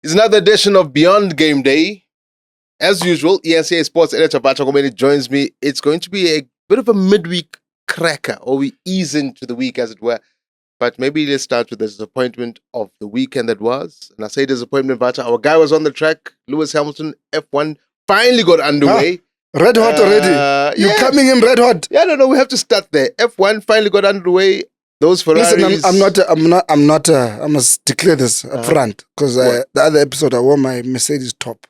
It's another edition of Beyond Game Day. As usual, eNCA sports editor Vata Ngobeni joins me. It's going to be a bit of a midweek cracker, or we ease into the week, as it were. But maybe let's start with the disappointment of the weekend that was. And I say disappointment, Vata. Our guy was on the track. Lewis Hamilton, F1, finally got underway. Red hot already. You're coming in red hot. Yeah, no, we have to start there. F1 finally got underway. Those Ferraris. Listen, I must declare this up front because the other episode I wore my Mercedes top.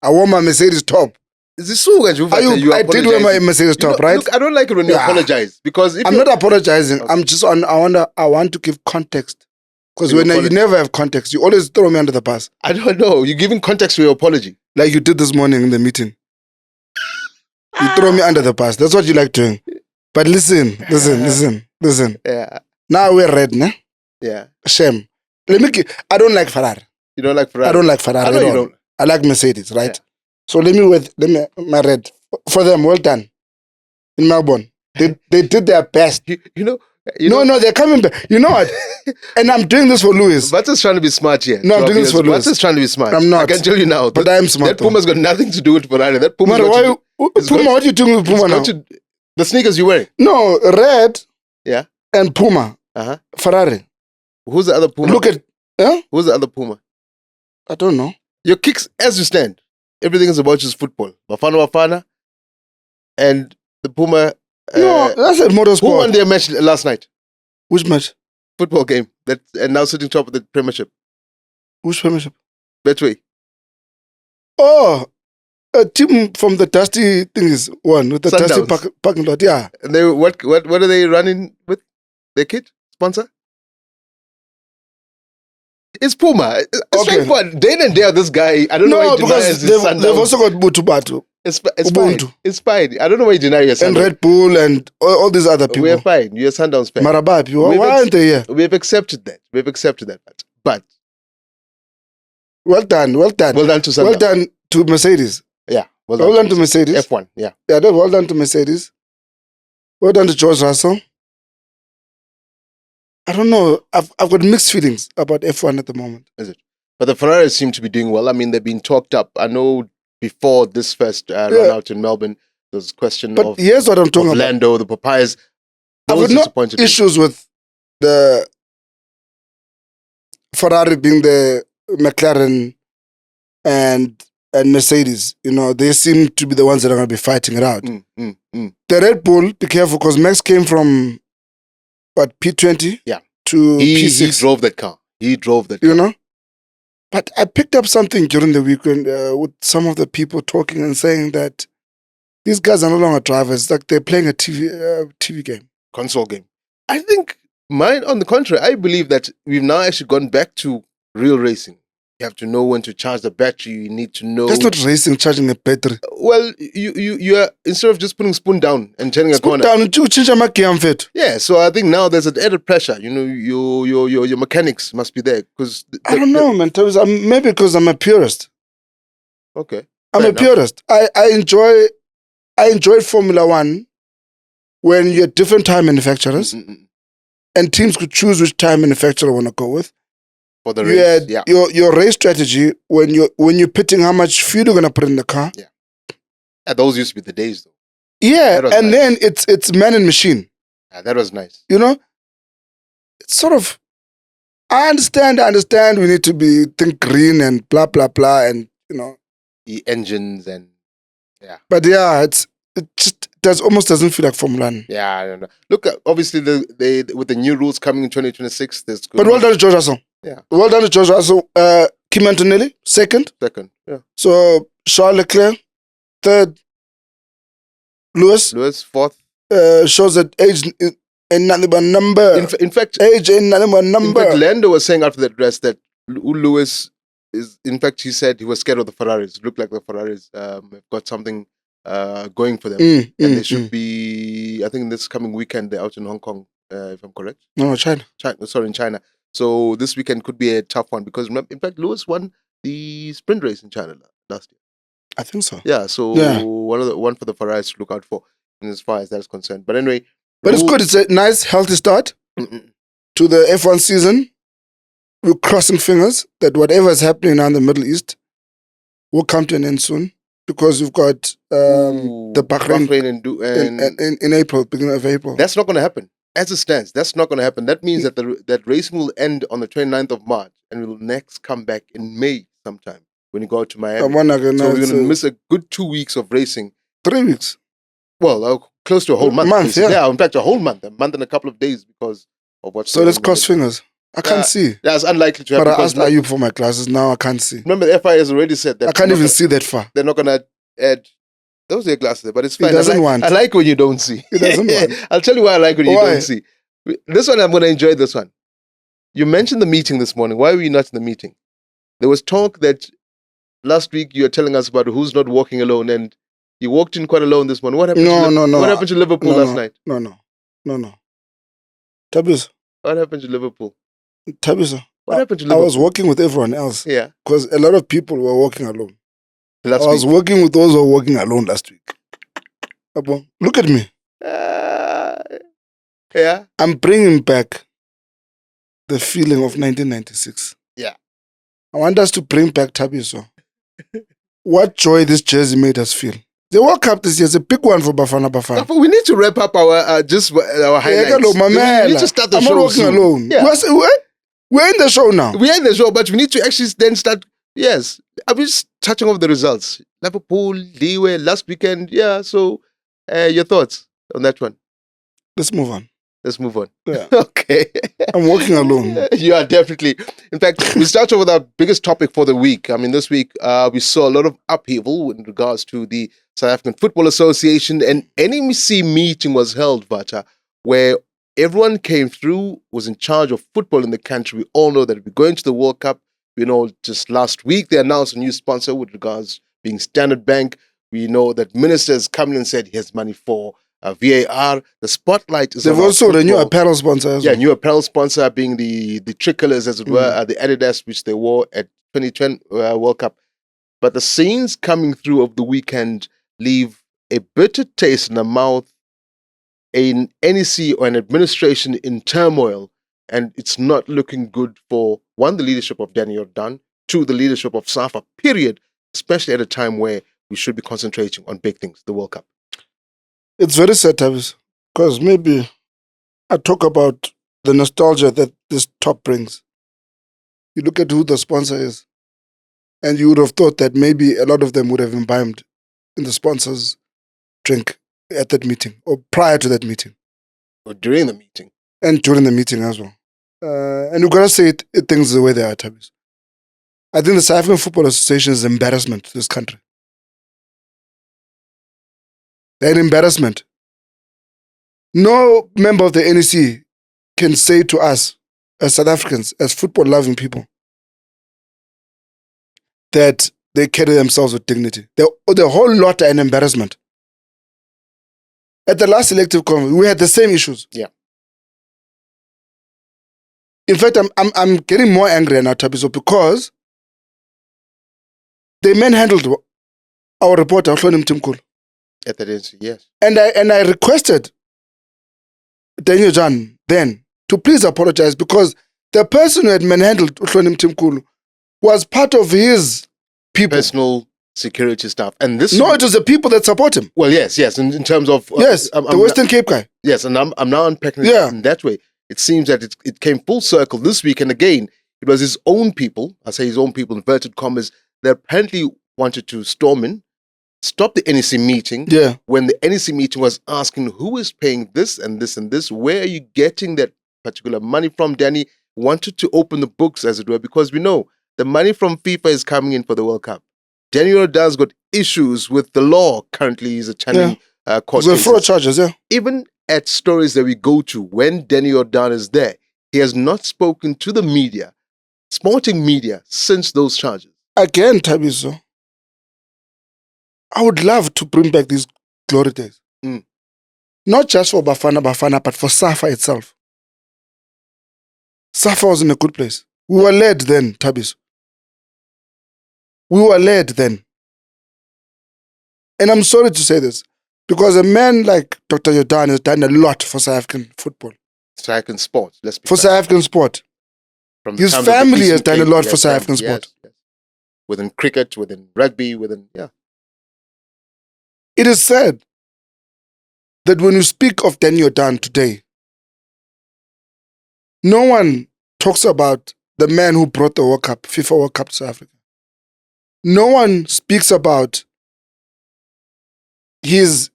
I wore my Mercedes top. Is this so? I did wear my Mercedes top, right? Look, I don't like it when you apologize because I'm not apologizing. Okay. I'm just on. I want to give context because when you never have context, you always throw me under the bus. I don't know. You're giving context to your apology, like you did this morning in the meeting. You throw me under the bus. That's what you like doing. But listen. Yeah. Now we're red, ne? Yeah. Shame. I don't like Ferrari. You don't like Ferrari? I don't like Ferrari. I know you don't. I like Mercedes, right? Yeah. So my red. For them, well done. In Melbourne. They did their best. No, they're coming back. You know what? And I'm doing this for Lewis. Vata's trying to be smart here. No, I'm doing this for Lewis. Vata's trying to be smart. I'm not. I can tell you now. But I'm smart. That Puma's got nothing to do with Ferrari. That Puma. Puma, what are you doing with Puma now? The sneakers you're wearing? No, red. Yeah. And Puma. Ferrari. Who's the other Puma? Look at. Who's the other Puma? I don't know. Your kicks, as you stand, everything is about just football. Bafana. And the Puma. No, that's a motorsport. Who won their match last night? Which match? Football game. And now sitting top of the Premiership. Which Premiership? Betway. Oh, a team from the Dusty thing is one with the Sundowns. Dusty parking lot. Yeah. And they what are they running with? Their kit sponsor? It's Puma. It's straightforward. Day and day, this guy. I don't know why he denies his Sundowns. They've also got Batu. It's fine. It's fine. I don't know why you deny your Sundowns. And Red Bull and all these other people. We're fine. You're Sundowns fan. Marabapi. Why aren't they here? We've accepted that. But well done. Well done to Sundowns. Well done to Mercedes. Yeah. Well done to Mercedes. F1. Yeah. Yeah. Well done to Mercedes. Well done to George Russell. I don't know. I've got mixed feelings about F1 at the moment. Is it? But the Ferraris seem to be doing well. I mean, they've been talked up. I know before this first run out in Melbourne, there was a question of here's what I'm talking about. Lando, the Papayas. I've got no issues with the Ferrari being the McLaren and Mercedes. You know, they seem to be the ones that are going to be fighting it out. The Red Bull, be careful, because Max came from P20 to P6. He drove that car. You know? But I picked up something during the weekend with some of the people talking and saying that these guys are no longer drivers. It's like they're playing a TV game. Console game. I think on the contrary, I believe that we've now actually gone back to real racing. You have to know when to charge the battery. You need to know. That's not racing, charging a battery. Well, you are, instead of just putting spoon down and turning a corner. Spoon down, you change a gear fit. Yeah, so I think now there's an added pressure. You know, your mechanics must be there because I don't know, man. Maybe because I'm a purist. Okay, I'm a purist. I enjoyed Formula One when you had different tire manufacturers, and teams could choose which tire manufacturer want to go with. For the race, your race strategy when you're pitting how much fuel you're gonna put in the car. Yeah, and those used to be the days, though. Yeah, and then it's man and machine. Yeah, that was nice. You know, it's sort of. I understand. We need to think green and blah blah blah, and you know, the engines and But yeah, it almost doesn't feel like Formula One. Yeah, I don't know. Look, obviously with the new rules coming in 2026, there's. But well done to George Russell. Yeah. Well done to George Russell. Kim Antonelli, second. Yeah. So Charles Leclerc, third. Lewis, fourth. Shows that age ain't nothing but a number. In fact, age ain't nothing but a number. In fact, Lando was saying after that race that Lewis is. In fact, he said he was scared of the Ferraris. It looked like the Ferraris have got something going for them, and they should be. I think this coming weekend they're out in Hong Kong, if I'm correct. No, China. Sorry, in China. So this weekend could be a tough one because, in fact, Lewis won the sprint race in China last year. I think so. Yeah, so one for the Ferraris to look out for, as far as that's concerned. But anyway, but it's good. It's a nice, healthy start to the F1 season. we're crossing fingers that whatever is happening now in the Middle East will come to an end soon, because we've got the Bahrain in April, beginning of April. That's not going to happen. As it stands, that's not going to happen. That means that that racing will end on the 29th of March and will next come back in May sometime when you go to Miami. So we're going to miss a good 2 weeks of racing. 3 weeks. Well, close to a whole month. Yeah, in fact, a month and a couple of days because of what's So let's cross fingers. I can't see. That's unlikely to happen. But I asked Ayub for my classes. Now I can't see. Remember, the FI has already said that. I can't even see that far. They're not going to add. Those are your glasses, but it's fine. He doesn't want. I like when you don't see. He doesn't want. I'll tell you why I like when you don't see. This one, I'm going to enjoy this one. You mentioned the meeting this morning. Why were you not in the meeting? There was talk that last week you were telling us about who's not walking alone, and you walked in quite alone this morning. What happened? No. What happened to Liverpool last night? No. Thabiso. What happened to Liverpool? Thabiso. What happened to Liverpool? I was walking with everyone else. Yeah. Because a lot of people were walking alone. I was working with those who were walking alone last week. Look at me. Yeah. I'm bringing back the feeling of 1996. Yeah. I want us to bring back Thabiso. What joy this jersey made us feel. The World Cup this year is a big one for Bafana. We need to wrap up our our highlights. We need to start the show. I'm not walking alone. Yeah. We're in the show now. We're in the show, but we need to actually then start. Yes. I'm just touching over the results. Liverpool, Liwe, last weekend. Yeah. So, your thoughts on that one? Let's move on. Yeah. Okay. I'm walking alone. You are definitely. In fact, we start off with our biggest topic for the week. I mean, this week we saw a lot of upheaval in regards to the South African Football Association. An NEC meeting was held, Vata, where everyone came through, was in charge of football in the country. We all know that we're going to the World Cup. You know, just last week they announced a new sponsor with regards being Standard Bank. We know that ministers come in and said he has money for VAR. The spotlight is. They've also a new apparel sponsor as well. Yeah, new apparel sponsor being the tricolors, as it were, the Adidas, which they wore at 2020 World Cup. But the scenes coming through of the weekend leave a bitter taste in the mouth, an NEC or an administration in turmoil, and it's not looking good for, one, the leadership of Danny Jordan, two, the leadership of Safa, period, especially at a time where we should be concentrating on big things, the World Cup. It's very sad, Thabiso, because maybe I talk about the nostalgia that this top brings. You look at who the sponsor is, and you would have thought that maybe a lot of them would have imbibed in the sponsor's drink at that meeting, or prior to that meeting. Or during the meeting. And during the meeting as well. And you've got to say things the way they are, Thabiso. I think the South African Football Association is an embarrassment to this country. An embarrassment. No member of the NEC can say to us, as South Africans, as football-loving people, that they carry themselves with dignity. The whole lot are an embarrassment. At the last elective conference, we had the same issues. Yeah. In fact, I'm getting more angry now, Thabiso, because they manhandled our reporter, Hlonim Timkul. At the NEC, yes. And I requested Daniel Jan then to please apologize, because the person who had manhandled Hlonim Timkul was part of his people. Personal security staff. And this it was the people that support him. Well, yes. In terms of the Western Cape guy. Yes, and I'm now unpacking it in that way. It seems that it came full circle this week, and again, it was his own people, I say his own people, inverted commas, that apparently wanted to storm in, stop the NEC meeting. Yeah. When the NEC meeting was asking who is paying this and this and this, where are you getting that particular money from? Danny wanted to open the books, as it were, because we know the money from FIFA is coming in for the World Cup. Danny Jordan's got issues with the law currently. He's attending court cases. Fraud charges, yeah. Even at stories that we go to, when Danny Jordan is there, he has not spoken to the media, sporting media, since those charges. Again, Thabiso, I would love to bring back these glory days. Not just for Bafana, but for Safa itself. Safa was in a good place. We were led then, Thabiso. We were led then. And I'm sorry to say this, because a man like Dr. Jordan has done a lot for South African football. South African sport, let's be For South African sport. From His times of the family has Eastern done a Cape, lot yes, for South yes, African sport. yes. Within cricket, within rugby, within It is said that when you speak of Daniel Dan today, no one talks about the man who brought the World Cup, FIFA World Cup to South Africa. No one speaks about his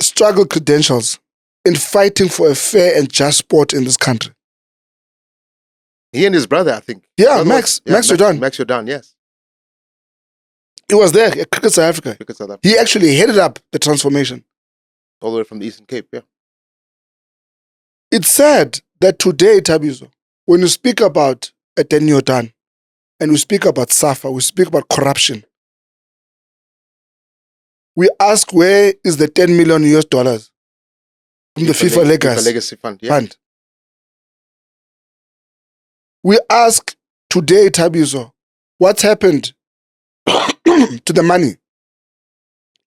struggle credentials in fighting for a fair and just sport in this country. He and his brother, I think. Yeah, Max Jordan. Max Jordan, yes. He was there at Cricket South Africa. Cricket South Africa. He actually headed up the transformation. All the way from the Eastern Cape, yeah. It's sad that today, Thabiso, when you speak about a Daniel Dan and we speak about Safa, we speak about corruption, we ask where is the $10 million from the FIFA Legacy Fund, yeah. Fund. We ask today, Thabiso, what's happened to the money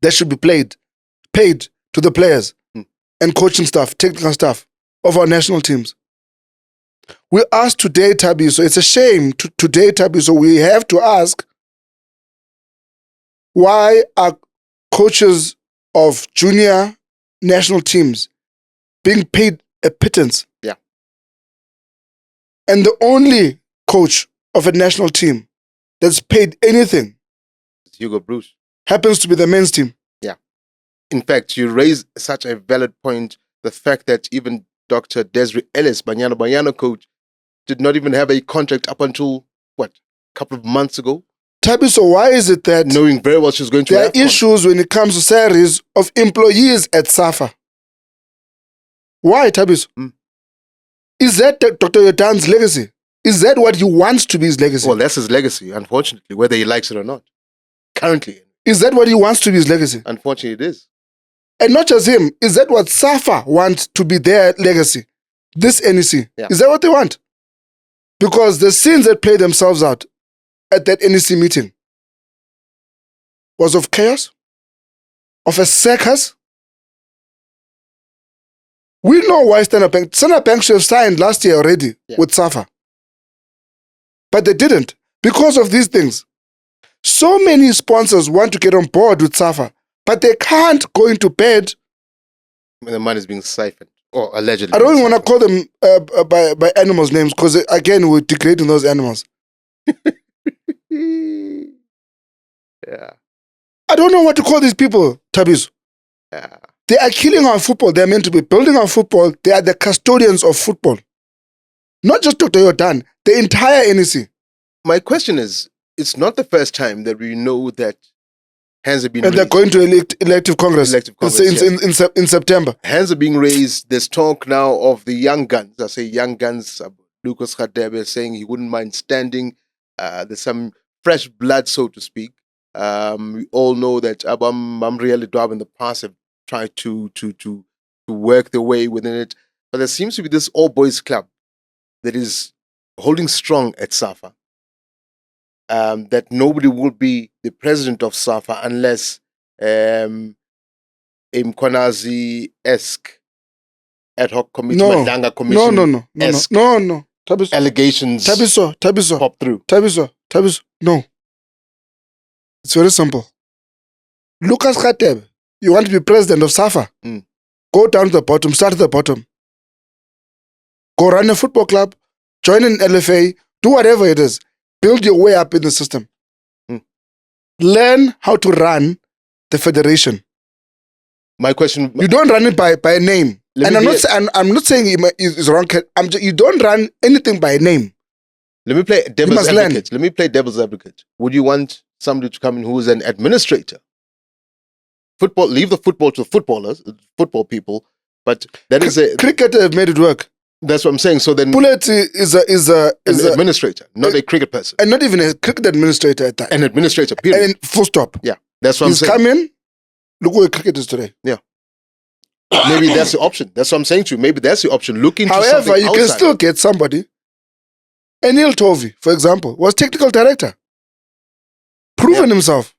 that should be paid to the players and coaching staff, technical staff of our national teams. We ask today, Thabiso, it's a shame today, Thabiso, we have to ask why are coaches of junior national teams being paid a pittance? Yeah. And the only coach of a national team that's paid anything, It's Hugo Bruce, happens to be the men's team. Yeah. In fact, you raise such a valid point, the fact that even Dr. Desiree Ellis, Banyana coach, did not even have a contract up until, a couple of months ago? Thabiso, why is it that knowing very well she's going to there are issues when it comes to salaries of employees at Safa? Why, Thabiso? Is that Dr. Yotan's legacy? Is that what he wants to be his legacy? Well, that's his legacy, unfortunately, whether he likes it or not. Currently. Is that what he wants to be his legacy? Unfortunately, it is. And not just him. Is that what Safa wants to be their legacy? This NEC. Yeah. Is that what they want? Because the scenes that played themselves out at that NEC meeting was of chaos, of a circus. We know why Standard Bank should have signed last year already with Safa. But they didn't because of these things. So many sponsors want to get on board with Safa, but they can't go into bed. When the money is being siphoned, or allegedly. I don't even want to call them by animals' names because, again, we're degrading those animals. Yeah. I don't know what to call these people, Thabiso. Yeah. They are killing our football. They're meant to be building our football. They are the custodians of football. Not just Dr. Yotan, the entire NEC. My question is, it's not the first time that we know that hands have been raised. And they're going to elective Congress, in September. Hands are being raised. There's talk now of the young guns. I say young guns. Lucas Radebe saying he wouldn't mind standing. There's some fresh blood, so to speak. We all know that Mamriel Dwab in the past have tried to work their way within it. But there seems to be this all-boys club that is holding strong at Safa. That nobody will be the president of Safa unless Mkonazi-esque ad hoc committee, Madanga commission no. Thabiso. Allegations Thabiso. pop through. Thabiso. No. It's very simple. Lucas Radebe, you want to be president of Safa? Go down to the bottom, start at the bottom. Go run a football club, join an LFA, do whatever it is. Build your way up in the system. Learn how to run the federation. My question... You don't run it by a name. And I'm not saying it's wrong. You don't run anything by a name. Let me play devil's advocate. Let me play devil's advocate. Would you want somebody to come in who is an administrator? Leave the football to footballers, football people, but that is a... Cricket have made it work. That's what I'm saying. So then... Bullet is an administrator, not a cricket person. And not even a cricket administrator at that. An administrator, period. And full stop. Yeah, that's what I'm saying. He's come in, look where cricket is today. Yeah. Maybe that's the option. That's what I'm saying to you. Maybe that's the option. Look into something However, you outside. can still get somebody. Anil Tovi, for example, was technical director. Proven himself.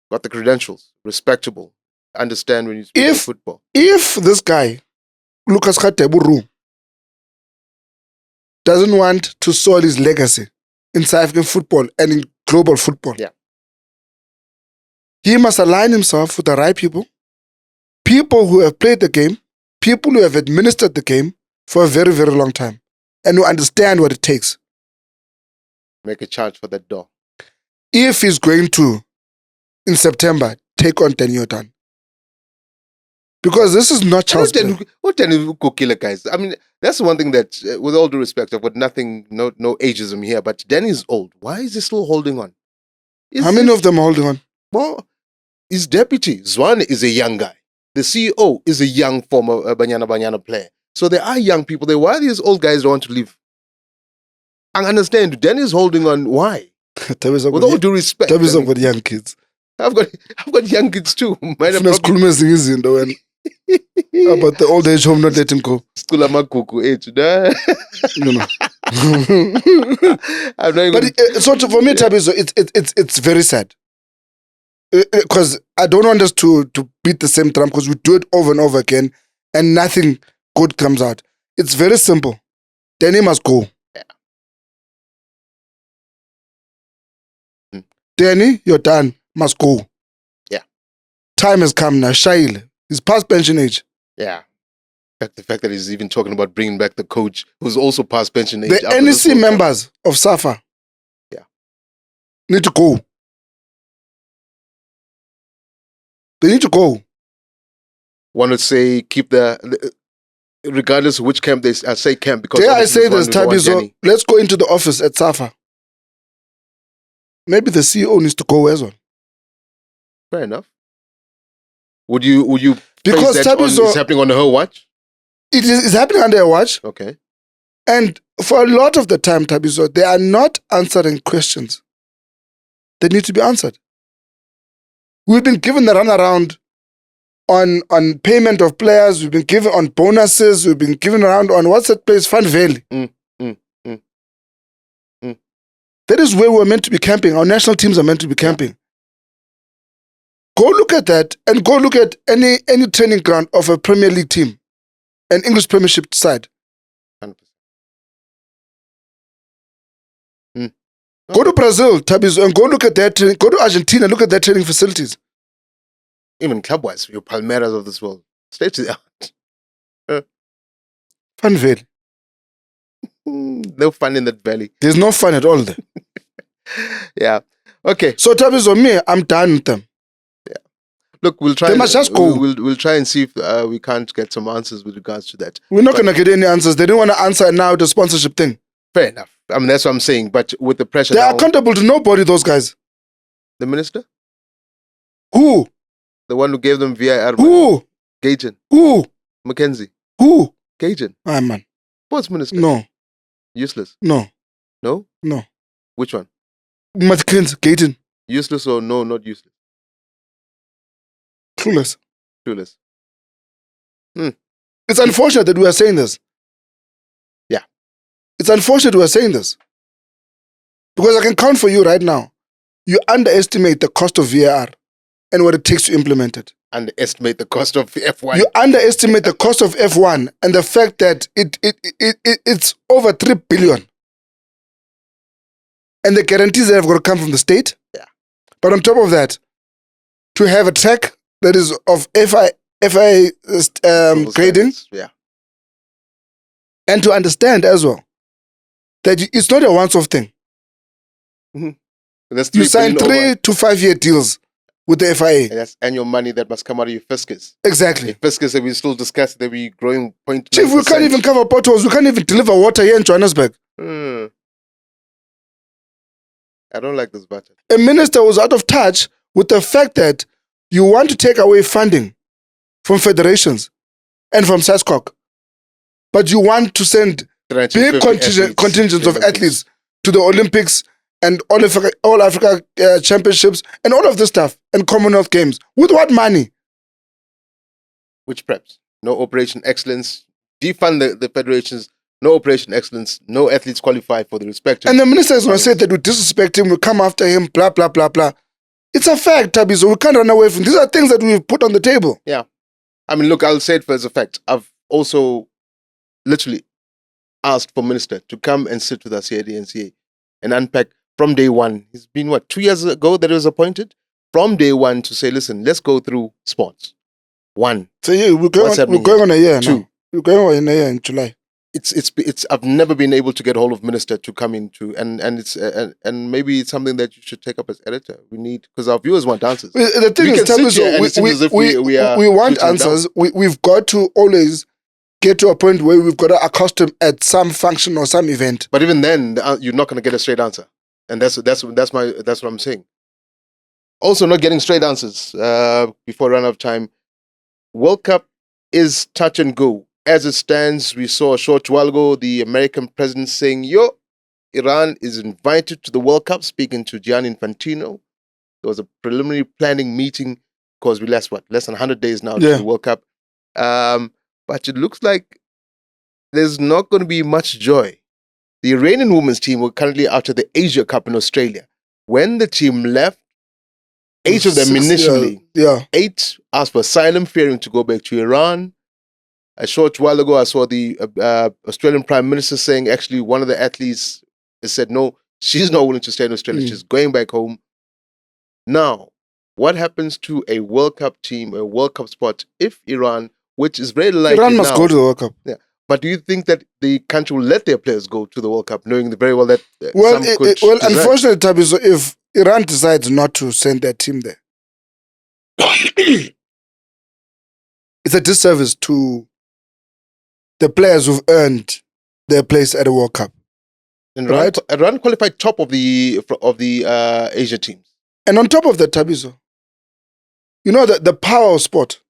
Got the credentials. Respectable. Understand when you speak of football. If this guy, Lucas Radebe, doesn't want to soil his legacy in South African football and in global football. Yeah. He must align himself with the right people who have played the game, people who have administered the game for a very, very long time, and who understand what it takes. Make a charge for that door. If he's going to, in September, take on Daniel Dan. Because this is not child's play. What killer guys? I mean, that's the one thing that, with all due respect, I've got nothing, no ageism here, but Danny's old. Why is he still holding on? How many of them are holding on? Well, his deputy, Zwane, is a young guy. The CEO is a young former Banyana player. So there are young people there. Why these old guys don't want to leave? I understand. Danny's holding on. Why? With all due respect. Thabiso got young kids. I've got young kids too. About the old age home not letting go. No. So for me, Thabiso, it's very sad. Because I don't want us to beat the same drum, because we do it over and over again and nothing good comes out. It's very simple. Danny must go. Yeah. Danny, you're done. Must go. Yeah. Time has come now. Shail. He's past pension age. Yeah. The fact that he's even talking about bringing back the coach who's also past pension age. The NEC members of Safa need to go. They need to go. One would say keep regardless of which camp they say camp, because I say this, Thabiso, let's go into the office at Safa. Maybe the CEO needs to go as well. Fair enough. Would you because Thabiso, it's happening on her watch? It's happening under her watch. Okay. And for a lot of the time, Thabiso, they are not answering questions that need to be answered. We've been given the runaround on payment of players. We've been given on bonuses. We've been given around on what's that place? Fun Valley. That is where we're meant to be camping. Our national teams are meant to be camping. Go look at that and go look at any training ground of a Premier League team, an English Premiership side. 100%. Go to Brazil, Thabiso, and go look at their training. Go to Argentina, look at their training facilities. Even club-wise, your Palmeiras of this world. Stay to the art. Fun Valley. No fun in that valley. There's no fun at all there. Yeah. Okay. So Thabiso, me, I'm done with them. Yeah. Look, we'll try. They must just go. We'll try and see if we can't get some answers with regards to that. We're not going to get any answers. They don't want to answer now the sponsorship thing. Fair enough. I mean, that's what I'm saying. But with the pressure, they're accountable to nobody. Those guys. The minister. Who? The one who gave them VIR. Who? Gajan. Who? Mackenzie. Who? Gajan. Ah, man. Sports minister. No. Useless. No. No? No. Which one? Mackenzie. Gajan. Useless or no, not useless? Clueless. Clueless. It's unfortunate that we are saying this. Yeah. It's unfortunate we are saying this. Because I can count for you right now. You underestimate the cost of VAR and what it takes to implement it. Underestimate the cost of F1. You underestimate the cost of F1 and the fact that it's over 3 billion. And the guarantees that have got to come from the state. Yeah. But on top of that, to have a track that is of FIA grading. Yeah. And to understand as well that it's not a once-off thing. That's you sign 3 to 5 year deals with the FIA. And that's annual money that must come out of your fiscus. Exactly. The fiscus that we still discuss, that we growing 0.9%. Chief, we can't even cover potholes. We can't even deliver water here in Johannesburg. I don't like this budget. A minister was out of touch with the fact that you want to take away funding from federations and from SASCOC, but you want to send big contingents of athletes to the Olympics and all Africa championships and all of this stuff and Commonwealth Games. With what money? Which preps? No Operation Excellence. Defund the federations. No Operation Excellence. No athletes qualify for the respective. And the minister is going to say that we disrespect him, we come after him, blah, blah, blah, blah. It's a fact, Thabiso. We can't run away from. These are things that we've put on the table. Yeah. I mean, look, I'll say it for as a fact. I've also literally asked for Minister to come and sit with us here at the eNCA and unpack from day one. It's been, 2 years ago that he was appointed? From day one to say, listen, let's go through sports. One. So yeah, we're going on a year Two. now. We're going on a year in July. It's I've never been able to get hold of Minister to come into and it's and maybe it's something that you should take up as editor. We need, because our viewers want answers. The thing is, we want answers. We've got to always get to a point where we've got to accustom at some function or some event. But even then, you're not going to get a straight answer, and that's what I'm saying. Also, not getting straight answers before run out of time. World Cup is touch and go. As it stands, we saw a short while ago the American president saying, Iran is invited to the World Cup, speaking to Gianni Infantino. There was a preliminary planning meeting because we less than 100 days now to the World Cup. But it looks like there's not going to be much joy. The Iranian women's team were currently out of the Asia Cup in Australia. When the team left, 8 of them initially, 8 asked for asylum, fearing to go back to Iran. A short while ago, I saw the Australian Prime Minister saying actually one of the athletes has said, no, she's not willing to stay in Australia. She's going back home. Now, what happens to a World Cup team, a World Cup spot, if Iran, which is very likely Iran must go to the World Cup. Yeah. But do you think that the country will let their players go to the World Cup, knowing very well that some could... Well, unfortunately, Thabiso, if Iran decides not to send their team there, it's a disservice to the players who've earned their place at the World Cup. And right? Iran qualified top of the Asia teams. And on top of that, Thabiso, you know the power of sport.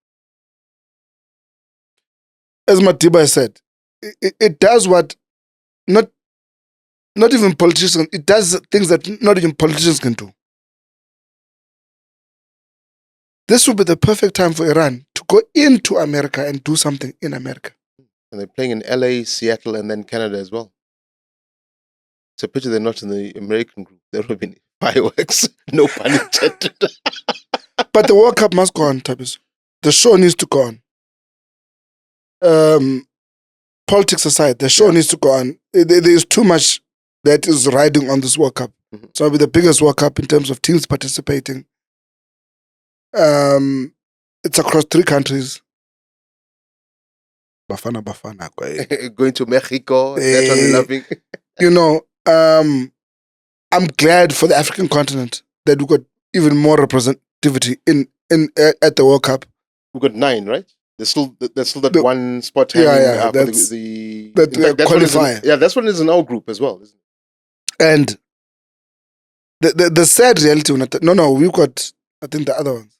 As Matiba said, it does what not even politicians, it does things that not even politicians can do. This would be the perfect time for Iran to go into America and do something in America. And they're playing in LA, Seattle, and then Canada as well. It's a pity they're not in the American group. There would have been fireworks. No pun intended. But the World Cup must go on, Thabiso. The show needs to go on. Politics aside, the show needs to go on. There's too much that is riding on this World Cup. Mm-hmm. So it'll be the biggest World Cup in terms of teams participating. It's across 3 countries. Bafana. Going to Mexico, that's what we're loving. You know, I'm glad for the African continent that we got even more representativity in at the World Cup. We got 9, right? There's still that one spot hanging for the qualifier. That's one is in our group as well, isn't it? And the sad reality, we've got, I think, the other ones.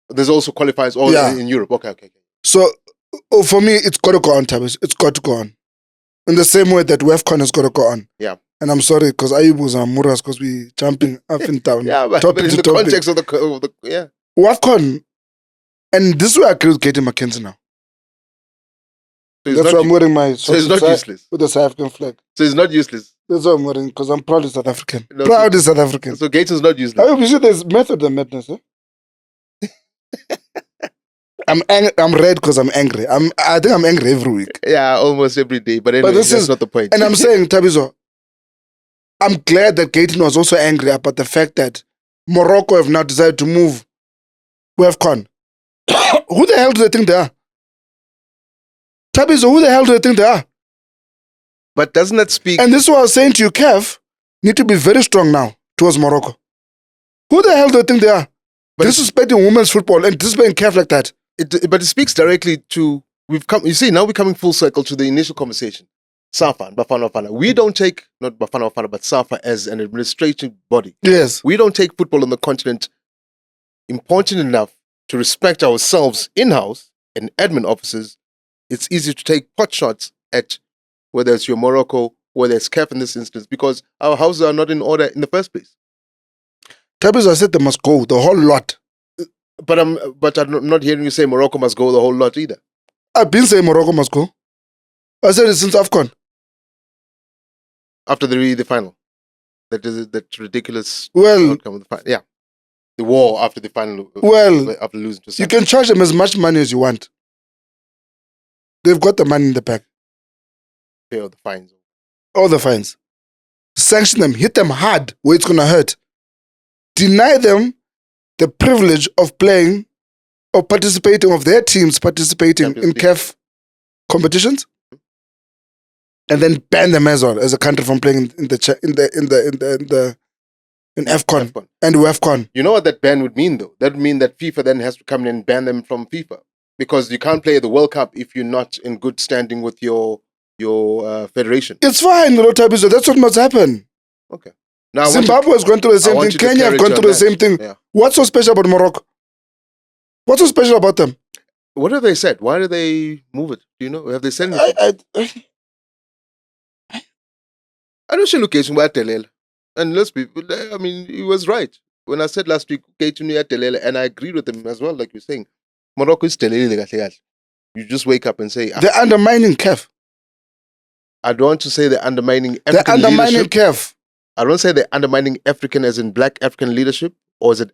There's also qualifiers in Europe. Okay. So for me, it's got to go on, Thabiso. It's got to go on. In the same way that WAFCON has got to go on. Yeah. And I'm sorry, because Ayubu's and Muras, because we jumping up and down. but in the context of the WAFCON, and this is where I agree with Katie McKenzie now. So that's why I'm wearing my so it's not useless. With the South African flag. So it's not useless. That's why I'm wearing, because I'm proudly South African. Proudly South African. So Gates is not useless. You see, there's method and madness, eh? I'm red because I'm angry. I think I'm angry every week. Yeah, almost every day. But anyway, that's not the point. And I'm saying, Thabiso, I'm glad that Gaten was also angry about the fact that Morocco have now decided to move WAFCON. Who the hell do they think they are? Thabiso, who the hell do they think they are? But doesn't that speak... And this is what I was saying to you, Kev, need to be very strong now towards Morocco. Who the hell do they think they are? But disrespecting women's football and disrespecting Kev like that. But it speaks directly to... You see, now we're coming full circle to the initial conversation. Safa and Bafana. We don't take, not Bafana, but Safa as an administrative body. Yes. We don't take football on the continent important enough to respect ourselves in-house and admin offices. It's easy to take pot shots at whether it's your Morocco, whether it's CAF in this instance, because our houses are not in order in the first place. Thabiso, I said they must go, the whole lot. But I'm not hearing you say Morocco must go the whole lot either. I've been saying Morocco must go. I said it since AFCON. After the final. That ridiculous outcome of the final. Yeah. The war after the final. After losing to Safa. You can charge them as much money as you want. They've got the money in the bank. Pay all the fines. all the fines. Sanction them, hit them hard where it's going to hurt. Deny them the privilege of playing or participating, of their teams participating in CAF competitions, and then ban them as well as a country from playing in AFCON and WAFCON. You know what that ban would mean, though? That would mean that FIFA then has to come in and ban them from FIFA, because you can't play the World Cup if you're not in good standing with your federation. It's fine, Thabiso. That's what must happen. Okay. Now Zimbabwe has gone through the same thing. Kenya have gone through the same thing. Yeah. What's so special about Morocco? What's so special about them? What have they said? Why did they move it? Do you know? Have they said anything? I don't see location where Telela. And let's be, I mean, he was right. When I said last week, Telela, and I agreed with him as well, like you're saying. Morocco is Telela. You just wake up and say... They're undermining CAF. I don't want to say they're undermining African They're undermining leadership. CAF. I don't say they're undermining African as in black African leadership, or is it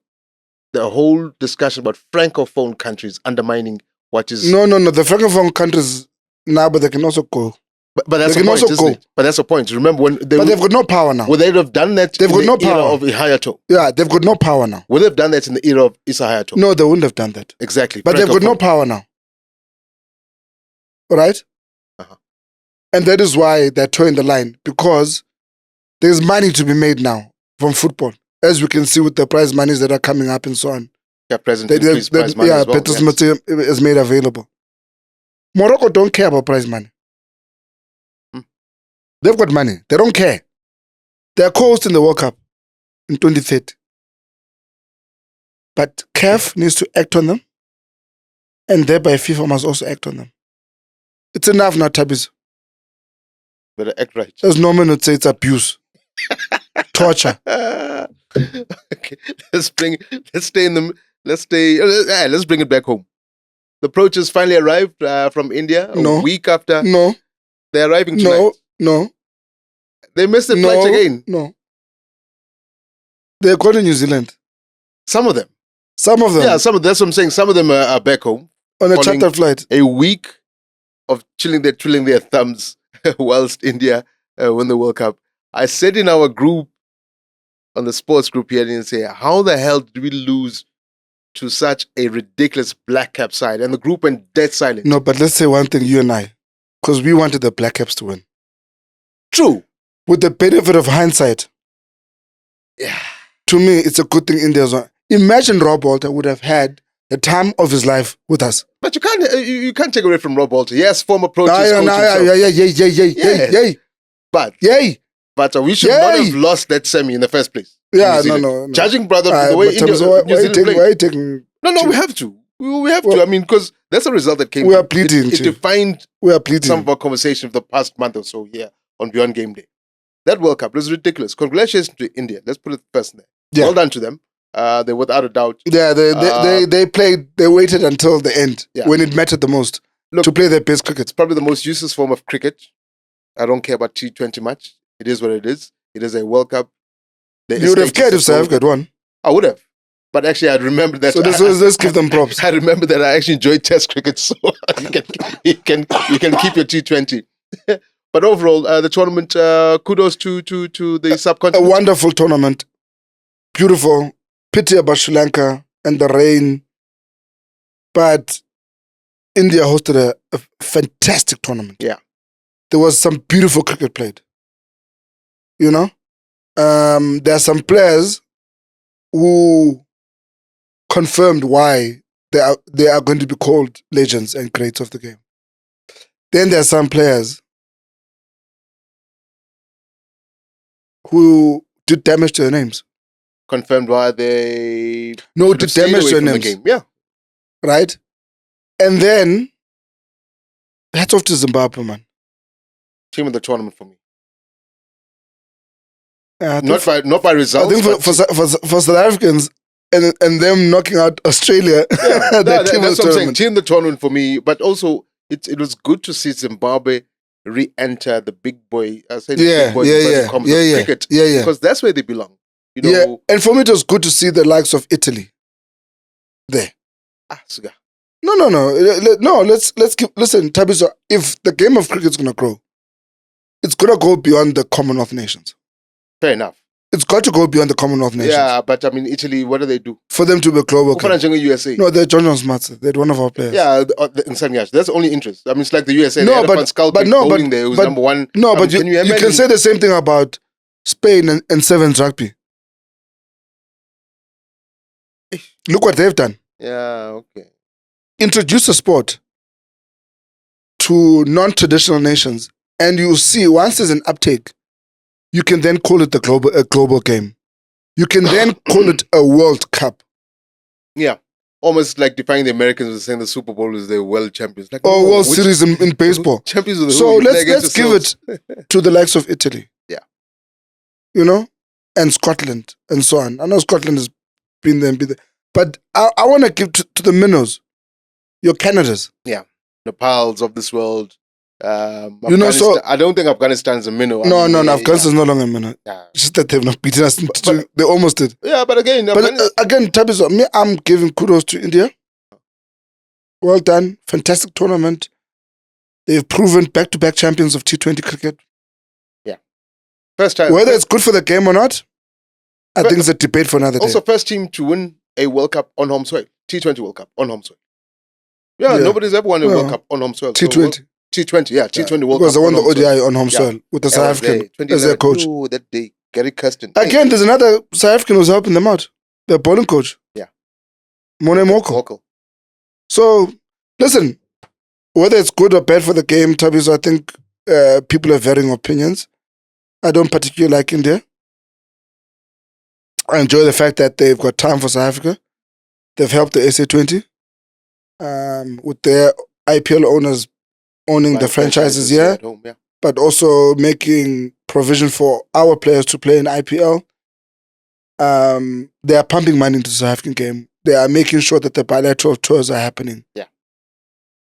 the whole discussion about francophone countries undermining what is... No. The francophone countries, but they can also go. But that's the point, isn't it? But that's the point. Remember when they... But they've got no power now. Would they have done that they've got no era power of Hayato? Yeah, they've got no power now. Would they have done that in the era of Issa Hayato? No, they wouldn't have done that. Exactly. But they've got no power now. All right? Uh-huh. And that is why they're toeing the line, because there's money to be made now from football, as we can see with the prize monies that are coming up and so on. Yeah, prize money as well. Yeah, yes. Is made available. Morocco don't care about prize money. They've got money. They don't care. They're co-hosting the World Cup in 2030. But CAF needs to act on them, and thereby FIFA must also act on them. It's enough now, Thabiso. Better act right. As Norman would say, it's abuse. Torture. Okay, let's bring it back home. The approaches finally arrived from India a week after. No. They're arriving tonight. No. They missed the flight again. No. They're going to New Zealand. Some of them. Yeah, that's what I'm saying. Some of them are back home. On a charter flight. A week of twiddling their thumbs whilst India won the World Cup. I said in our group, on the sports group here, and say, how the hell did we lose to such a ridiculous black cap side? And the group went dead silent. No, but let's say one thing, you and I, because we wanted the black caps to win. True. With the benefit of hindsight, yeah. To me, it's a good thing India's on. Imagine Rob Walter would have had the time of his life with us. But you can't take away from Rob Walter. Yes, former approaches. But we should not have lost that semi in the first place. Yeah, no. Judging brother the way India, why are you taking? No, we have to. We have to. I mean, because that's a result that came. We are pleading. It defined some of our conversation of the past month or so here on Beyond Game Day. That World Cup was ridiculous. Congratulations to India. Let's put it first there. Yeah. Well done to them. They without a doubt. Yeah, they played. They waited until the end when it mattered the most to play their best cricket. It's probably the most useless form of cricket. I don't care about T20 much. It is what it is. It is a World Cup. You would have cared if South Africa had won. I would have. But actually, I remember that. So let's give them props. I remember that I actually enjoyed Test cricket, so you can keep your T20. But overall, the tournament, kudos to the subcontinent. A wonderful tournament, beautiful. Pity about Sri Lanka and the rain, but India hosted a fantastic tournament. Yeah, there was some beautiful cricket played. You know, there are some players who confirmed why they are going to be called legends and greats of the game. Then there are some players who did damage to their names. Confirmed why they did damage to their names. The game. Yeah, right. And then hats off to Zimbabwe, man. Team of the tournament for me. Not by results. I think for South Africans and them knocking out Australia, that's what I'm saying. Team of the tournament for me, but also it was good to see Zimbabwe re-enter the big boy. I say big boy cricket because that's where they belong. You know, yeah, and for me it was good to see the likes of Italy there. No. Let's keep listen, Thabiso. If the game of cricket is gonna grow, it's gonna go beyond the Commonwealth nations. Fair enough. It's got to go beyond the Commonwealth nations. Yeah, but I mean, Italy, what do they do? For them to be global. USA. No, they're John Smarts. They're one of our players. Yeah, in Sanyash. That's the only interest. I mean, it's like the USA. No, they had bowling there. It was number one. No, but you can say the same thing about Spain and Sevens rugby. Look what they've done. Yeah, okay. Introduce a sport to non-traditional nations, and you see once there's an uptake, you can then call it a global game. You can then call it a World Cup. Yeah. Almost like defying the Americans with saying the Super Bowl is the world champions. Like, or World Series in baseball. Champions of the so let's give it to the likes of Italy. Yeah. You know? And Scotland and so on. I know Scotland has been there and been there. But I want to give to the minnows, your Canadas. Yeah. Nepals of this world. You know, so I don't think Afghanistan's a minnow. No, Afghanistan's no longer a minnow. Yeah. It's just that they've not beaten us. They almost did. Yeah, but again, Thabiso, me, I'm giving kudos to India. Well done, fantastic tournament. They've proven back-to-back champions of T20 cricket. Yeah, first time. Whether it's good for the game or not, I think it's a debate for another day. Also, first team to win a World Cup on home soil, T20 World Cup on home soil. Yeah, nobody's ever won a World Cup on home soil. T20. T20, yeah, T20 World Cup. Because they won the ODI on home soil with the South African as their coach. Oh, that day, Gary Kirsten. Again, there's another South African who's helping them out. Their bowling coach. Yeah. Moko. So, listen, whether it's good or bad for the game, Thabiso, I think people have varying opinions. I don't particularly like India. I enjoy the fact that they've got time for South Africa. They've helped the SA20 with their IPL owners owning the franchises here, but also making provision for our players to play in IPL. They are pumping money into the South African game. They are making sure that the bilateral tours are happening. Yeah.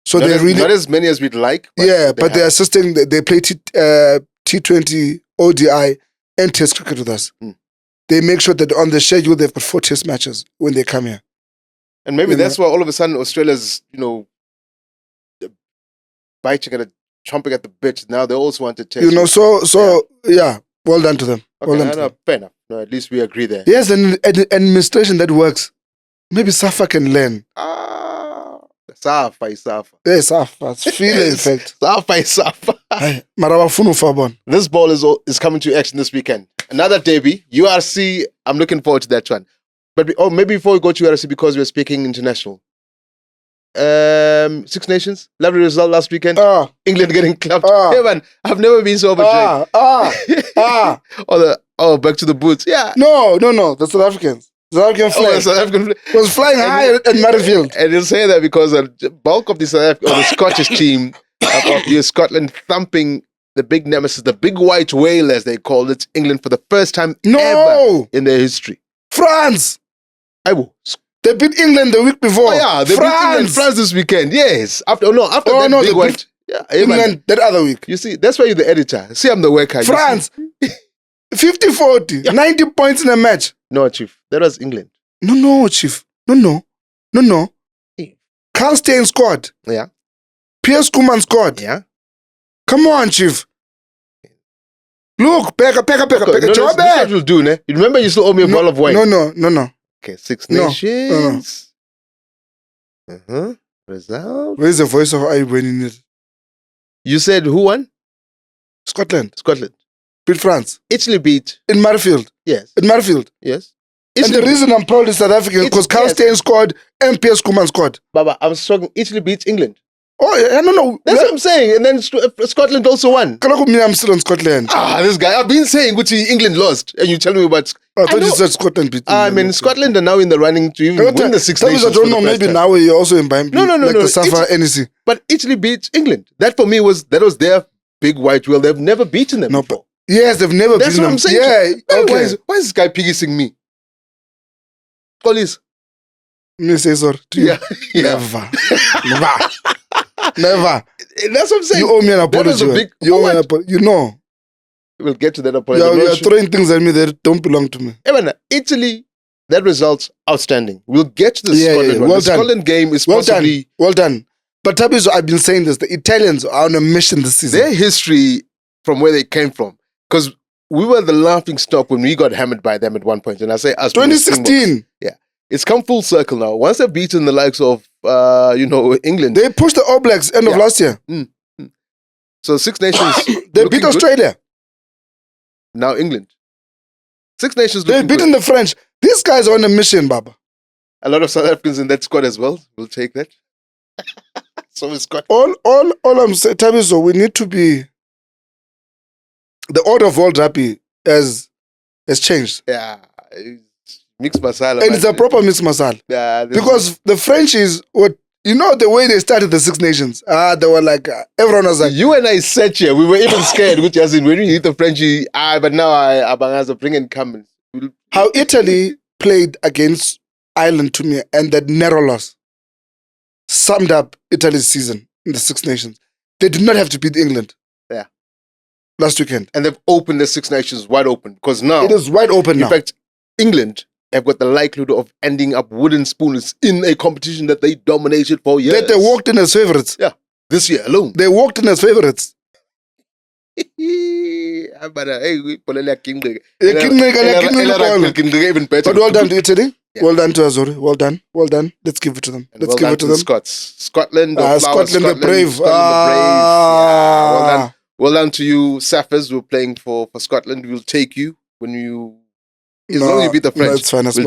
So not as many as we'd like. But they're assisting. They play T20, ODI, and Test cricket with us. They make sure that on the schedule they've got 4 Test matches when they come here. And maybe that's why all of a sudden Australia's, biting at it, chomping at the bit. Now they also want to test. Well done to them. Okay, fair enough. No, at least we agree there. Yes, and administration that works. Maybe Safa can learn. Safa is Safa. Yeah, Safa. It's feeling, in fact. Safa is Safa. This ball is coming to action this weekend. Another derby, URC. I'm looking forward to that one. But maybe before we go to URC, because we're speaking international. Six Nations, lovely result last weekend. England getting clapped. Hey man, I've never been so overjoyed. Back to the boots. Yeah. No. The South Africans. South African flag was flying high at Murrayfield. And you'll say that because the bulk of the Scottish team of Scotland thumping the big nemesis, the big white whale as they called it, England for the first time ever in their history. France. They beat England the week before. They beat France this weekend. Yes. After that big white. Yeah, England that other week. You see, that's why you're the editor. See, I'm the worker. France. 50-40. 90 points in a match. No, Chief. That was England. No, Chief. No. Carl Steyn scored. Yeah. Piers Kuman scored. Yeah. Come on, Chief. Look, Pekka. That's what you'll do, ne? You remember you still owe me a bottle of wine? No. Okay, Six Nations. Result. Where's the voice of Ngobeni? You said who won? Scotland. Beat France. Italy beat. In Murrayfield. Yes. In Murrayfield. Yes. Italy and the reason I'm proud is South African because Carl Steyn scored and Piers Kuman scored. Baba, I'm struggling. Italy beats England. Oh, yeah, no. That's what I'm saying. And then Scotland also won. I'm still on Scotland. This guy. I've been saying England lost. And you tell me about... I thought you said Scotland beat England. Scotland are now in the running to even win the Six Nations. I don't know. Maybe now you're also in Bambi. No. The Safa NEC. But Italy beats England. That for me was their big white whale. They've never beaten them before. Yes, they've never beaten them. That's what I'm saying. Yeah. Okay. Why is this guy piggying me? Police. Me say sorry to you. Yeah. Never. That's what I'm saying. You owe me an apology. You owe me an apology. You know. We'll get to that apology. You're throwing things at me that don't belong to me. Italy, that result's outstanding. We'll get to the Scotland one. Well the done. Scotland game is possibly... Well done. But Thabiso, I've been saying this. The Italians are on a mission this season. Their history from where they came from. Because we were the laughing stock when we got hammered by them at one point. And I say us. 2016. Yeah. It's come full circle now. Once they've beaten the likes of, England. They pushed the All Blacks end of last year. So Six Nations. They beat Australia. Good. Now England. Six Nations. They've beaten the French. These guys are on a mission, Baba. A lot of South Africans in that squad as well. We'll take that. So it's got all I'm saying, Thabiso, we need to be. The order of world rugby has changed. Yeah, mixed masala. And it's a proper mixed masala. Yeah, because the French is what the way they started the Six Nations. They were like everyone was like. You and I sat here. We were even scared. Which as in when we hit the French, but now Abangaza bring incumbents. How Italy played against Ireland to me, and that narrow loss summed up Italy's season in the Six Nations. They did not have to beat England. Yeah. Last weekend. And they've opened the Six Nations wide open because now it is wide open now. In fact, England have got the likelihood of ending up wooden spoons in a competition that they dominated for years. That they walked in as favourites. Yeah. This year alone. They walked in as favourites. But well done to Italy. Yeah. Well done to Azuri. Well done. Well done. Let's give it to them. Let's give it to them. Scots. Scotland. Scotland the brave. Yeah. Well done to you, Safas. We're playing for Scotland. We'll take you when you. As long as you beat the French. No, it's fine. That's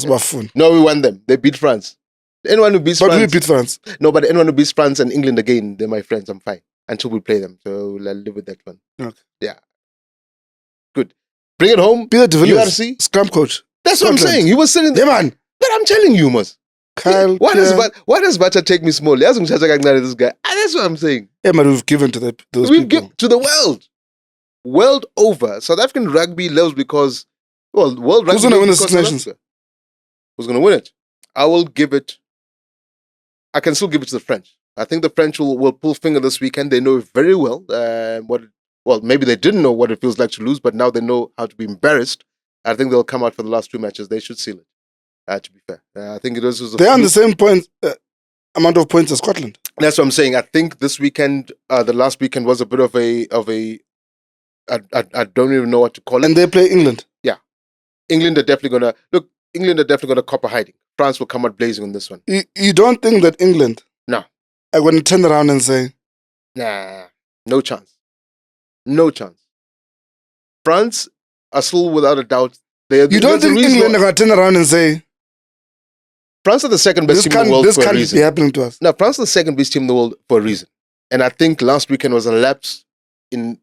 about fun. No, we won them. They beat France. Anyone who beats France. But we beat France. No, but anyone who beats France and England again, they're my friends. I'm fine. Until we play them. So I'll live with that one. Okay. Yeah. Good. Bring it home. Peter de Villiers, URC. Scrum coach. That's Scotland. What I'm saying. He was sitting there. Yeah, man. But I'm telling you, Mos. Kyle. Why does Vata take me small? This guy. That's what I'm saying. Yeah, man, we've given to those people. Given to the world. World over. South African rugby lives because, world rugby. Who's going to win the Six Nations? Who's going to win it? I can still give it to the French. I think the French will pull finger this weekend. They know very well maybe they didn't know what it feels like to lose, but now they know how to be embarrassed. I think they'll come out for the last two matches. They should seal it. To be fair, I think it was. They're on the same amount of points as Scotland. That's what I'm saying. I think this weekend, the last weekend was a bit of a. I don't even know what to call it. And they play England. Yeah, England are definitely gonna cop a hiding. France will come out blazing on this one. You don't think that England? No. I'm going to turn around and say, nah, no chance. No chance. France are still without a doubt. You don't think England are going to turn around and say, France are the second best team in the world for a reason. This can't be happening to us. No, France is the second best team in the world for a reason. And I think last weekend was a lapse in,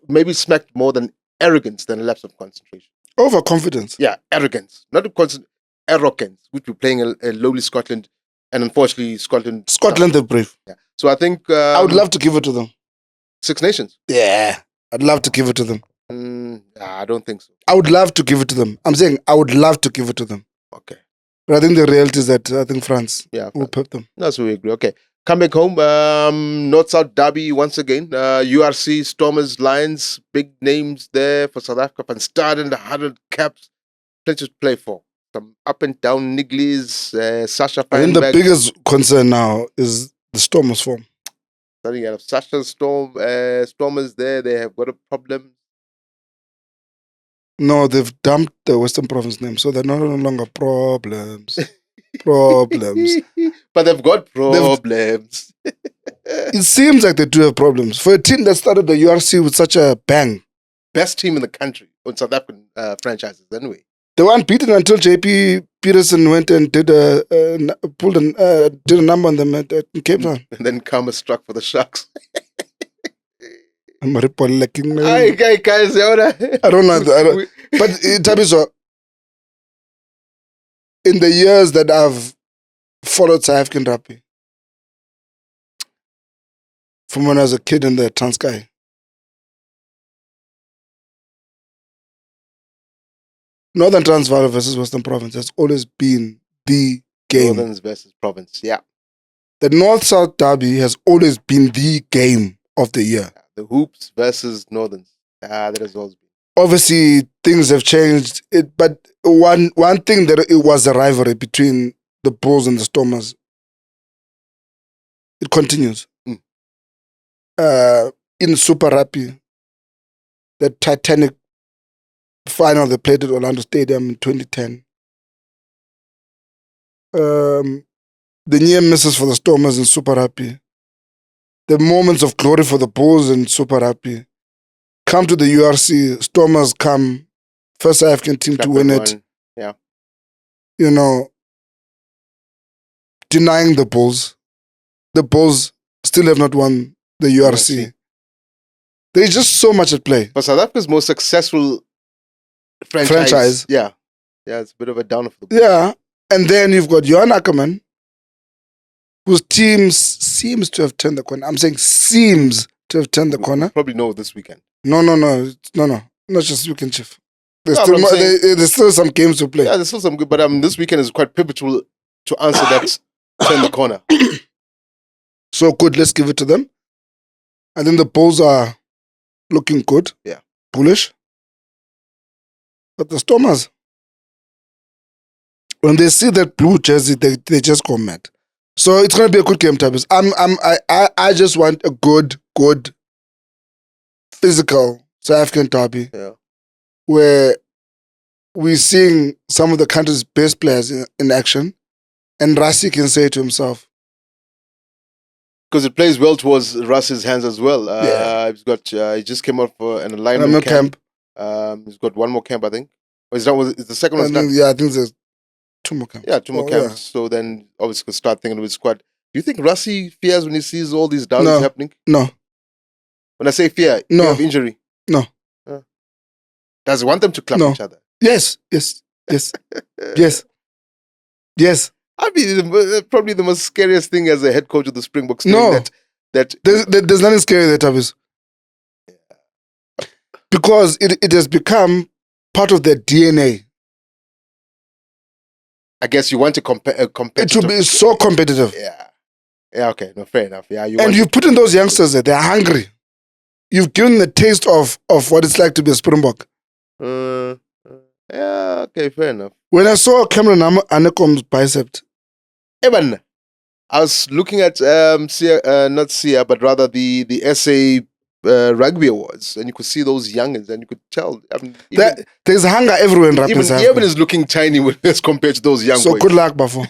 maybe smacked more than arrogance than a lapse of concentration. Overconfidence. Yeah, arrogance. Not arrogance, which we're playing a lowly Scotland. And unfortunately, Scotland... the brave. Yeah. So I think... I would love to give it to them. Six Nations? Yeah. I'd love to give it to them. I don't think so. I would love to give it to them. I'm saying I would love to give it to them. Okay. But I think the reality is that I think France will pep them. That's what we agree. Okay. Come back home. North-South derby once again. URC, Stormers, Lions. Big names there for South Africa. Van Staden, the 100 caps. Plenty to play for. Some up and down nigglies. Sasha I think the biggest concern now is the Stormers form. Starting out of Sasha Stormers there. They have got a problem. No, they've dumped the Western Province name, so they're no longer problems. Problems. But they've got problems. It seems like they do have problems. For a team that started the URC with such a bang. Best team in the country on South African franchises, anyway. They weren't beaten until JP Peterson went and did a number on them at Cape Town. And then Karma struck for the Sharks. I don't know. But Thabiso, in the years that I've followed South African rugby, from when I was a kid in the Transkei, Northern Transvaal versus Western Province has always been the game. Northern versus Province, yeah. The North-South derby has always been the game of the year. The Hoops versus Northerns. That has always been. Obviously, things have changed. But one thing that it was a rivalry between the Bulls and the Stormers. It continues. In Super Rugby, that Titanic final they played at Orlando Stadium in 2010. The near misses for the Stormers in Super Rugby. The moments of glory for the Bulls in Super Rugby. Come to the URC, Stormers come, first African team to win it. Yeah. You know, denying the Bulls. The Bulls still have not won the URC. There's just so much at play. But South Africa's most successful franchise. Yeah. Yeah, it's a bit of a downer for the Bulls. Yeah. And then you've got Johan Ackerman, whose team seems to have turned the corner. I'm saying seems to have turned the corner. We'll probably know this weekend. No. Not just weekend, Chief. There's still some games to play. Yeah, there's still some good, but this weekend is quite pivotal to answer that turn the corner. So good, let's give it to them. And then the Bulls are looking good. Yeah. Bullish. But the Stormers, when they see that blue jersey, they just go mad. So it's going to be a good game, Thabiso. I just want a good physical South African derby. Yeah. Where we're seeing some of the country's best players in action, and Rassie can say to himself, because it plays well towards Russ's hands as well. He's got he just came out for an alignment camp. He's got one more camp, I think. Or is the second one done? Yeah, I think there's 2 more camps. Yeah, 2 more camps. Yeah. So then obviously could start thinking of his squad. Do you think Rassie fears when he sees all these downs happening? No. When I say fear of injury? No. Does he want them to clap each other? Yes. Yes. I mean, probably the most scariest thing as a head coach of the Springboks. No. There's nothing scary there, Thabiso. Yeah. Because it has become part of their DNA. I guess you want to competitive. It should be so competitive. Yeah. Yeah, okay. No, fair enough. Yeah, you put in those youngsters there, they're hungry. You've given the taste of what it's like to be a Springbok. Yeah, okay, fair enough. When I saw Cameron Anekom's bicep, Evan, I was looking at not Sia, but rather the SA Rugby Awards, and you could see those youngins, and you could tell. I mean, there's hunger everywhere in rugby. Evan is looking tiny as compared to those young boys. So good luck, Bafo.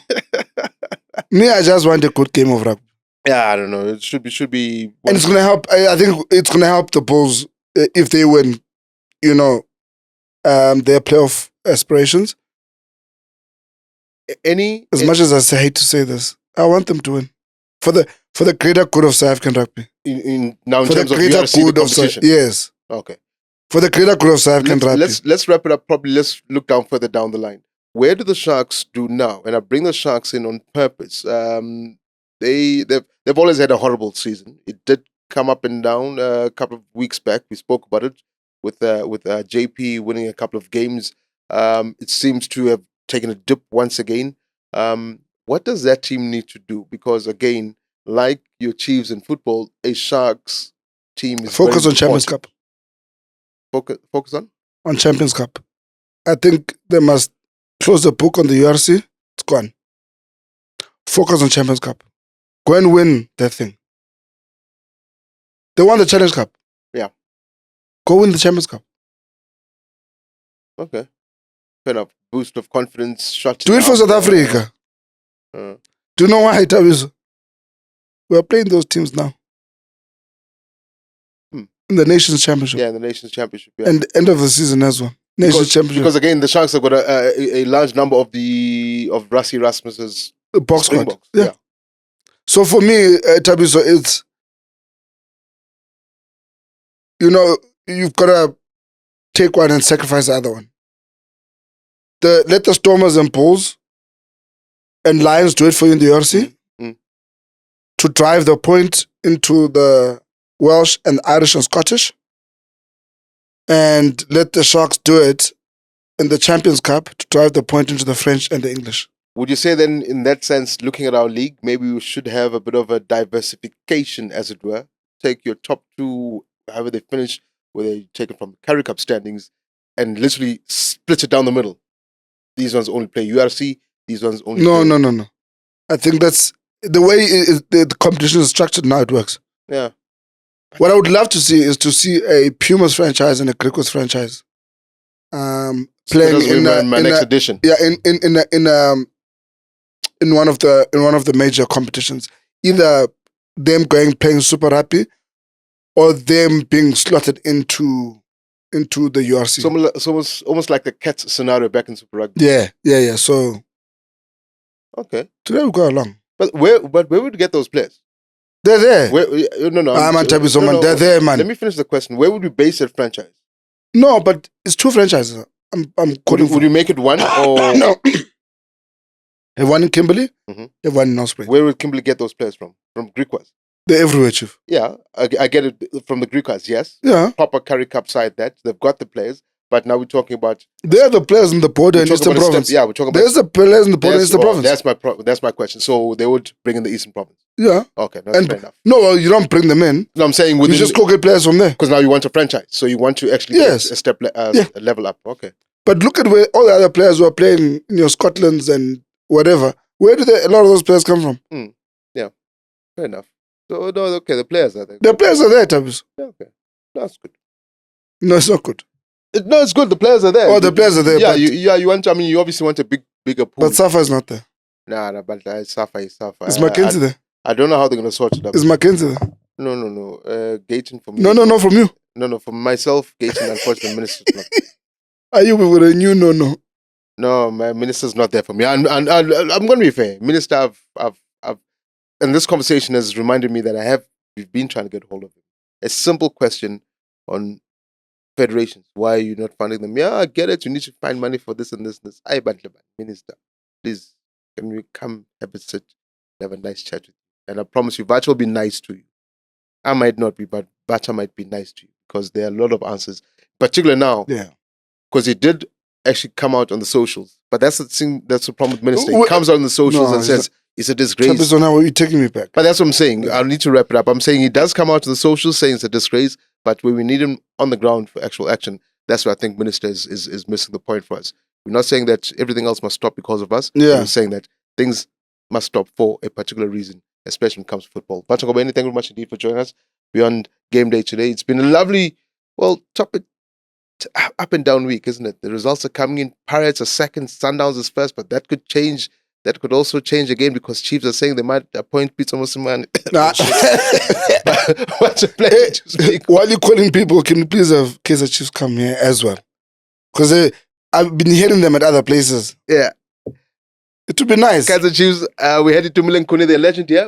Me, I just want a good game of rugby. Yeah, I don't know. It should be. And it's gonna help. I think it's gonna help the Bulls if they win. You know, their playoff aspirations. As much as I hate to say this, I want them to win for the greater good of South African rugby. In terms of URC, the competition. Yes. Okay. For the greater good of South African rugby. Let's wrap it up. Probably let's look down further down the line. Where do the Sharks do now? And I bring the Sharks in on purpose. They've always had a horrible season. It did come up and down a couple of weeks back. We spoke about it with JP winning a couple of games. It seems to have taken a dip once again. What does that team need to do? Because again, like your Chiefs in football, a Sharks team is focus on Champions Cup. Focus on Champions Cup. I think they must close the book on the URC. It's gone. Focus on Champions Cup. Go and win that thing. They won the Challenge Cup. Yeah. Go win the Champions Cup. Okay. Fair enough. Boost of confidence. Do it for South Africa. Do you know why, Thabiso? We are playing those teams now. In the Nations Championship. Yeah, in the Nations Championship. Yeah. And the end of the season as well. Nations Championship. Because again, the Sharks have got a large number of Rassie Rasmus's box squad. Yeah. So for me, Thabiso, it's, you've got to take one and sacrifice the other one. Let the Stormers and Bulls and Lions do it for you in the URC to drive the point into the Welsh and Irish and Scottish, and let the Sharks do it in the Champions Cup to drive the point into the French and the English. Would you say then, in that sense, looking at our league, maybe we should have a bit of a diversification, as it were? Take your top two, however they finish, where they take it from Currie Cup standings, and literally split it down the middle. These ones only play URC, these ones only play... No. I think that's the way the competition is structured now, it works. Yeah. What I would love to see is to see a Pumas franchise and a Griquas franchise playing in my next edition. Yeah, in one of the major competitions. Either them playing Super Rugby or them being slotted into the URC. So almost like the Cats scenario back in Super Rugby. Yeah. So okay, today we go along. But where would you get those players? They're there. No. Thabiso, man. They're there, man. Let me finish the question. Where would you base that franchise? No, but it's two franchises. I'm calling. Would you make it one or no? Have one in Kimberley. Mm-hmm. Have one in Osprey. Where would Kimberley get those players from? From Griquas? They're everywhere, Chief. Yeah, I get it from the Griquas. Yes. Yeah. Proper Curry Cup side that they've got the players, but now we're talking about. They're the players in the border in Eastern Province. We're talking about. There's the players in the border in Eastern Province. That's my question. So they would bring in the Eastern Province. Yeah. Okay, that's fair enough. No, well, you don't bring them in. No, I'm saying you just go get players from there. Because now you want a franchise, so you want to actually get a step a level up. Okay. But look at where all the other players who are playing in your Scotlands and whatever. Where do a lot of those players come from? Yeah, fair enough. So no, okay, the players are there. The players are there, Thabiso. Yeah, okay, that's good. No, it's not good. No, it's good. The players are there. Oh, the players are there. Yeah, you want. I mean, you obviously want a bigger pool. But Safa is not there. Nah, but Safa is Safa. Is Mackenzie there? I don't know how they're gonna sort it out. Is Mackenzie there? No. Gaten for me. No, from you. No, for myself, Gaten, unfortunately, the minister's not. Are you with a new no? No, my minister's not there for me. And I'm going to be fair. Minister, and this conversation has reminded me that we've been trying to get hold of him. A simple question on federations. Why are you not funding them? Yeah, I get it. You need to find money for this and this and this. I Minister, please, can we come have a sit, have a nice chat with you? And I promise you, Vata will be nice to you. I might not be, but Vata might be nice to you because there are a lot of answers, particularly now. Yeah. Because he did actually come out on the socials. But that's the thing, that's the problem with Minister. He comes out on the socials and says, it's a disgrace. Thabiso, now you're taking me back. But that's what I'm saying. Yeah. I'll need to wrap it up. I'm saying he does come out on the socials saying it's a disgrace, but when we need him on the ground for actual action, that's where I think Minister is missing the point for us. We're not saying that everything else must stop because of us. Yeah. We're saying that things must stop for a particular reason, especially when it comes to football. Vata Ngobeni, thank you very much indeed for joining us beyond game day today. It's been a lovely, up and down week, isn't it? The results are coming in. Pirates are second, Sundowns is first, but that could change. That could also change again because Chiefs are saying they might appoint Peter Musiman. What's a pleasure to speak. While you're calling people, can you please have Kaizer Chiefs come here as well? Because I've been hearing them at other places. Yeah. It would be nice. Kaizer Chiefs, we're headed to Milencone, the legend here.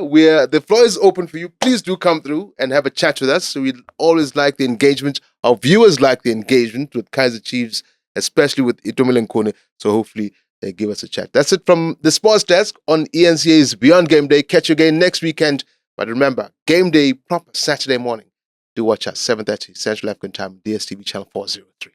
The floor is open for you. Please do come through and have a chat with us. So we always like the engagement. Our viewers like the engagement with Kaizer Chiefs, especially with Milencone. So hopefully they give us a chat. That's it from the Sports Desk on eNCA's Beyond Game Day. Catch you again next weekend. But remember, Game Day proper Saturday morning. Do watch us, 7:30 Central African Time, DSTV channel 403.